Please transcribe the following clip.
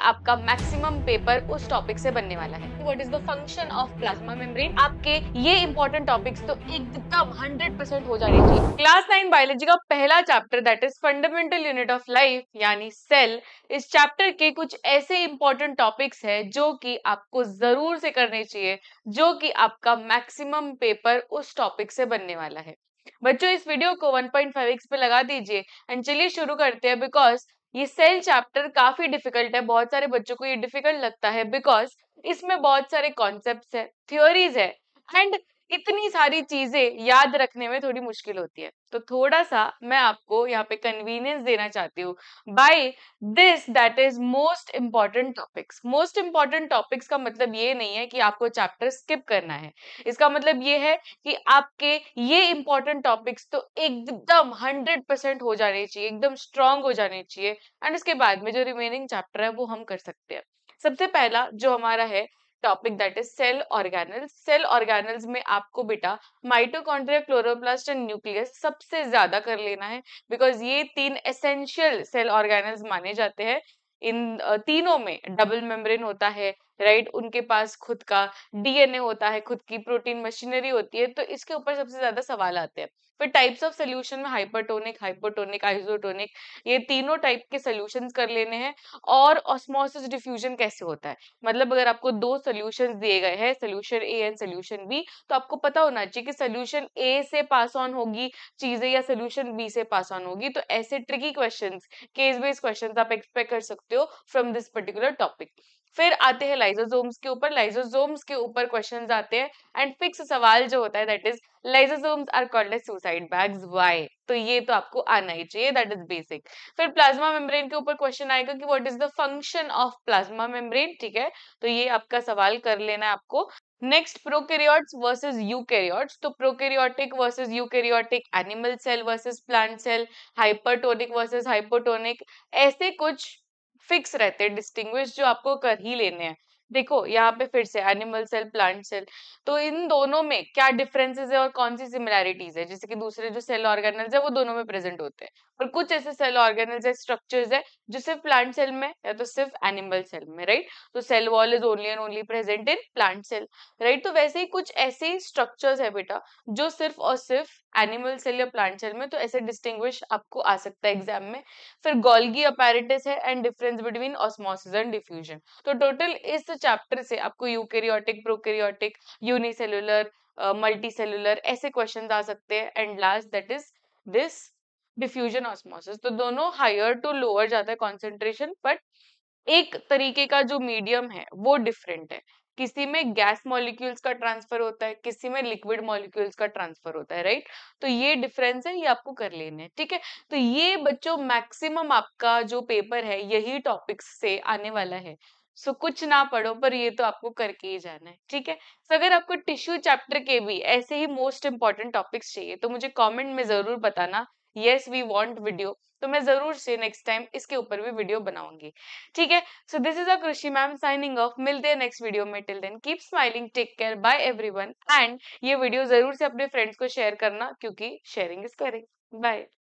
आपका maximum paper उस topic से बनने वाला है। What is the function of plasma membrane, आपके ये इंपॉर्टेंट टॉपिक्स तो एकदम 100% हो जाने चाहिए। क्लास 9 बायोलॉजी का पहला chapter that is fundamental unit of life यानी सेल, इस चैप्टर के कुछ ऐसे इंपॉर्टेंट टॉपिक्स है जो कि आपको जरूर से करने चाहिए, जो कि आपका मैक्सिमम पेपर उस टॉपिक से बनने वाला है। बच्चों इस वीडियो को 1.5x पे लगा दीजिए एंड चलिए शुरू करते हैं। बिकॉज ये सेल चैप्टर काफी डिफिकल्ट है, बहुत सारे बच्चों को ये डिफिकल्ट लगता है बिकॉज इसमें बहुत सारे कॉन्सेप्ट्स है, थ्योरीज है एंड इतनी सारी चीजें याद रखने में थोड़ी मुश्किल होती है। तो थोड़ा सा मैं आपको यहाँ पे कन्वीनियंस देना चाहती हूँ by this that is most important topics. Most important topics का मतलब ये नहीं है कि आपको चैप्टर स्किप करना है, इसका मतलब ये है कि आपके ये इंपॉर्टेंट टॉपिक्स तो एकदम 100% हो जाने चाहिए, एकदम स्ट्रांग हो जाने चाहिए एंड उसके बाद में जो रिमेनिंग चैप्टर है वो हम कर सकते हैं। सबसे पहला जो हमारा है topic that is cell organelles. Cell organelles में आपको बेटा माइटोकॉन्ड्रिया, क्लोरोप्लास्ट एंड न्यूक्लियस सबसे ज्यादा कर लेना है बिकॉज ये तीन एसेंशियल सेल ऑर्गेनल्स माने जाते हैं। इन तीनों में डबल मेम्ब्रेन होता है, राइट, उनके पास खुद का डीएनए होता है, खुद की प्रोटीन मशीनरी होती है, तो इसके ऊपर सबसे ज्यादा सवाल आते हैं। फिर टाइप्स ऑफ सोल्यूशन में हाइपरटोनिक, हाइपोटोनिक, आइसोटोनिक, ये तीनों टाइप के सोल्यूशंस कर लेने हैं। और ऑस्मोसिस डिफ्यूजन कैसे होता है, मतलब अगर आपको दो सोल्यूशंस दिए गए हैं, solution a and solution b, तो आपको पता होना चाहिए कि सोल्यूशन ए से पास ऑन होगी चीजें या सोल्यूशन बी से पास ऑन होगी। तो ऐसे tricky questions, case based questions आप एक्सपेक्ट कर सकते हो फ्रॉम दिस पर्टिकुलर टॉपिक। फिर आते हैं लाइसोसोम्स के ऊपर। लाइसोसोम्स के ऊपर क्वेश्चंस आते हैं एंड फिक्स सवाल जो होता है that is lysosomes are called as suicide bags, why, तो ये तो आपको आना ही चाहिए, दैट इज बेसिक। फिर प्लाज्मा मेम्ब्रेन के ऊपर क्वेश्चन आएगा कि what is the function of plasma membrane, ठीक है, तो ये आपका सवाल कर लेना है आपको। नेक्स्ट प्रोकैरियोट्स वर्सेस यूकैरियोट्स, तो prokaryotic versus eukaryotic, animal cell versus plant cell, hypertonic versus hypotonic, ऐसे कुछ फिक्स रहते हैं डिस्टिंग्विश जो आपको कर ही लेने हैं। देखो यहाँ पे फिर से एनिमल सेल, प्लांट सेल, तो इन दोनों में क्या डिफरेंसेस है और कौन सी सिमिलैरिटीज है, जैसे कि दूसरे जो सेल ऑर्गेनल्स है वो दोनों में प्रेजेंट होते हैं, और कुछ ऐसे सेल ऑर्गेनल्स है, स्ट्रक्चर्स है जो सिर्फ प्लांट सेल में या तो सिर्फ एनिमल सेल में, राइट, तो cell wall is only and only present in plant cell, right. तो वैसे ही कुछ ऐसे स्ट्रक्चर्स है बेटा जो सिर्फ और सिर्फ एनिमल सेल या प्लांट सेल में, तो ऐसे डिस्टिंग्विश आपको आ सकता है एग्जाम में। फिर गोल्गी अपैरेटस है and difference between osmosis and diffusion. तो टोटल इस चैप्टर से आपको eukaryotic, prokaryotic, unicellular, multi cellular ऐसे क्वेश्चन आ सकते हैं and last that is this diffusion osmosis. तो दोनों हायर टू लोअर जाता है कॉन्सेंट्रेशन, बट एक तरीके का जो मीडियम है वो डिफरेंट है। किसी में गैस मॉलिक्यूल्स का ट्रांसफर होता है, किसी में लिक्विड मॉलिक्यूल्स का ट्रांसफर होता है, राइट। तो ये डिफरेंस है, ये आपको कर लेने हैं, ठीक है। तो ये बच्चों मैक्सिमम आपका जो पेपर है यही टॉपिक्स से आने वाला है। सो कुछ ना पढ़ो पर ये तो आपको करके ही जाना है, ठीक है। सो अगर आपको टिश्यू चैप्टर के भी ऐसे ही मोस्ट इंपॉर्टेंट टॉपिक्स चाहिए तो मुझे कमेंट में जरूर बताना, यस वी वांट वीडियो, तो मैं जरूर से नेक्स्ट टाइम इसके ऊपर भी वीडियो बनाऊंगी, ठीक है। सो दिस इज अ कृषि मैम साइनिंग ऑफ, मिलते हैं नेक्स्ट वीडियो में, till then keep smiling, take care, bye everyone and ये वीडियो जरूर से अपने फ्रेंड्स को शेयर करना क्योंकि शेयरिंग इज करेंग। बाय।